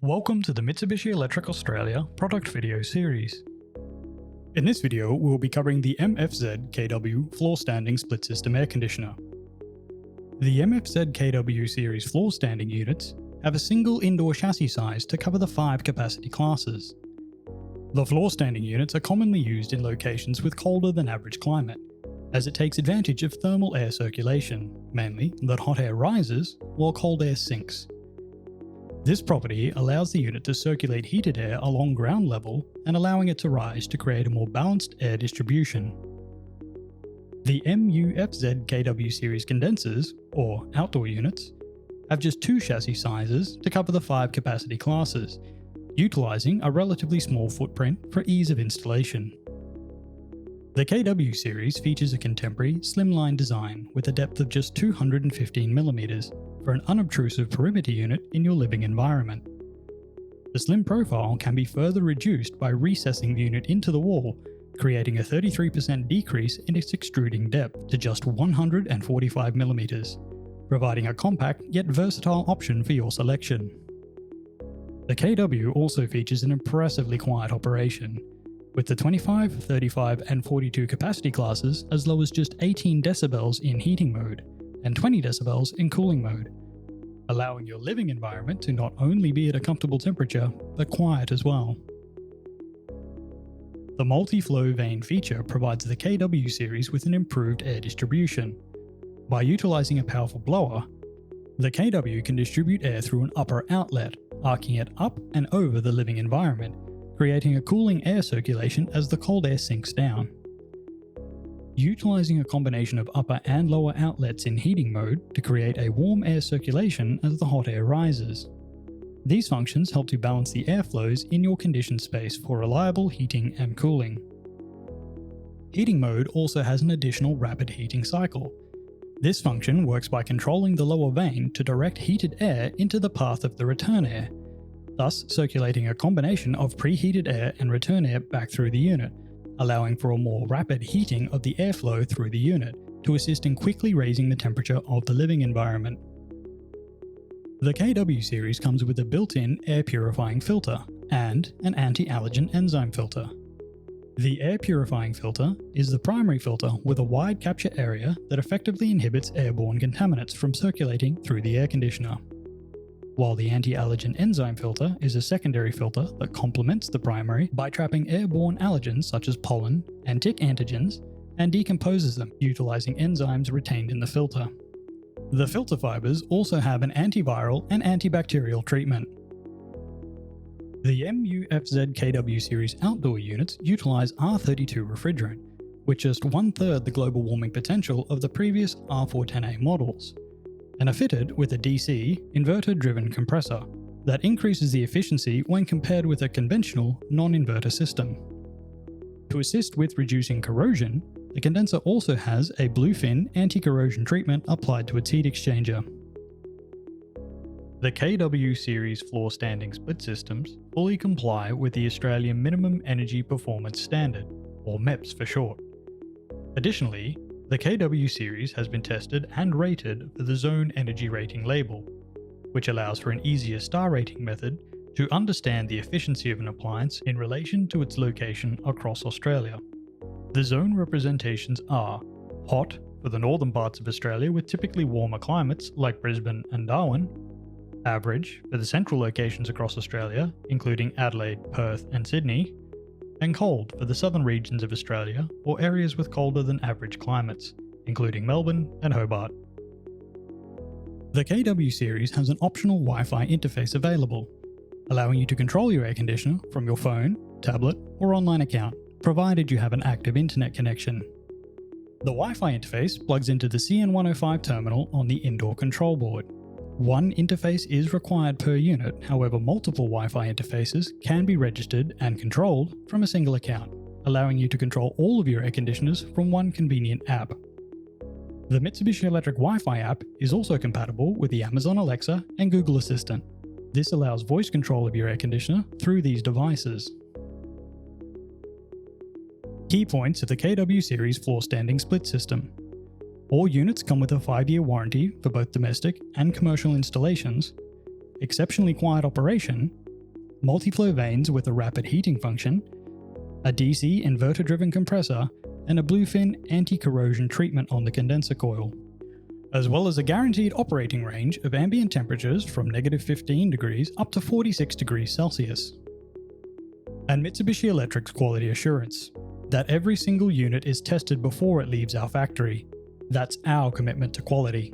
Welcome to the Mitsubishi Electric Australia product video series. In this video, we'll be covering the MFZ-KW Floor-Standing Split System air conditioner. The MFZ-KW series floor-standing units have a single indoor chassis size to cover the 5 capacity classes. The floor-standing units are commonly used in locations with colder than average climate, as it takes advantage of thermal air circulation, mainly that hot air rises while cold air sinks. This property allows the unit to circulate heated air along ground level and allowing it to rise to create a more balanced air distribution. The MFZ-KW series condensers, or outdoor units, have just 2 chassis sizes to cover the 5 capacity classes, utilising a relatively small footprint for ease of installation. The KW series features a contemporary slimline design with a depth of just 215mm for an unobtrusive perimeter unit in your living environment. The slim profile can be further reduced by recessing the unit into the wall, creating a 33% decrease in its extruding depth to just 145mm, providing a compact yet versatile option for your selection. The KW also features an impressively quiet operation, with the 25, 35 and 42 capacity classes as low as just 18 decibels in heating mode and 20 decibels in cooling mode, allowing your living environment to not only be at a comfortable temperature, but quiet as well. The multi-flow vane feature provides the KW series with an improved air distribution. By utilizing a powerful blower, the KW can distribute air through an upper outlet, arcing it up and over the living environment, creating a cooling air circulation as the cold air sinks down. Utilizing a combination of upper and lower outlets in heating mode to create a warm air circulation as the hot air rises. These functions help to balance the airflows in your conditioned space for reliable heating and cooling. Heating mode also has an additional rapid heating cycle. This function works by controlling the lower vane to direct heated air into the path of the return air, thus circulating a combination of preheated air and return air back through the unit, allowing for a more rapid heating of the airflow through the unit to assist in quickly raising the temperature of the living environment. The KW series comes with a built-in air purifying filter and an anti-allergen enzyme filter. The air purifying filter is the primary filter with a wide capture area that effectively inhibits airborne contaminants from circulating through the air conditioner, while the anti-allergen enzyme filter is a secondary filter that complements the primary by trapping airborne allergens such as pollen and tick antigens and decomposes them utilizing enzymes retained in the filter. The filter fibers also have an antiviral and antibacterial treatment. The MFZ-KW series outdoor units utilize R32 refrigerant, with just 1/3 the global warming potential of the previous R410A models, and are fitted with a DC, inverter-driven compressor that increases the efficiency when compared with a conventional non-inverter system. To assist with reducing corrosion, the condenser also has a bluefin anti-corrosion treatment applied to its heat exchanger. The KW series floor-standing split systems fully comply with the Australian Minimum Energy Performance Standard, or MEPS for short. Additionally, the KW series has been tested and rated for the Zone Energy Rating label, which allows for an easier star rating method to understand the efficiency of an appliance in relation to its location across Australia. The zone representations are hot for the northern parts of Australia with typically warmer climates like Brisbane and Darwin, average for the central locations across Australia including Adelaide, Perth and Sydney, and cold for the southern regions of Australia or areas with colder than average climates, including Melbourne and Hobart. The KW series has an optional Wi-Fi interface available, allowing you to control your air conditioner from your phone, tablet or online account, provided you have an active internet connection. The Wi-Fi interface plugs into the CN105 terminal on the indoor control board. One interface is required per unit, however multiple Wi-Fi interfaces can be registered and controlled from a single account, allowing you to control all of your air conditioners from one convenient app. The Mitsubishi Electric Wi-Fi app is also compatible with the Amazon Alexa and Google Assistant. This allows voice control of your air conditioner through these devices. Key points of the KW series floor-standing split system. All units come with a 5-year warranty for both domestic and commercial installations, exceptionally quiet operation, multi-flow vanes with a rapid heating function, a DC inverter-driven compressor, and a bluefin anti-corrosion treatment on the condenser coil, as well as a guaranteed operating range of ambient temperatures from -15 degrees up to 46 degrees Celsius. And Mitsubishi Electric's quality assurance, that every single unit is tested before it leaves our factory. That's our commitment to quality.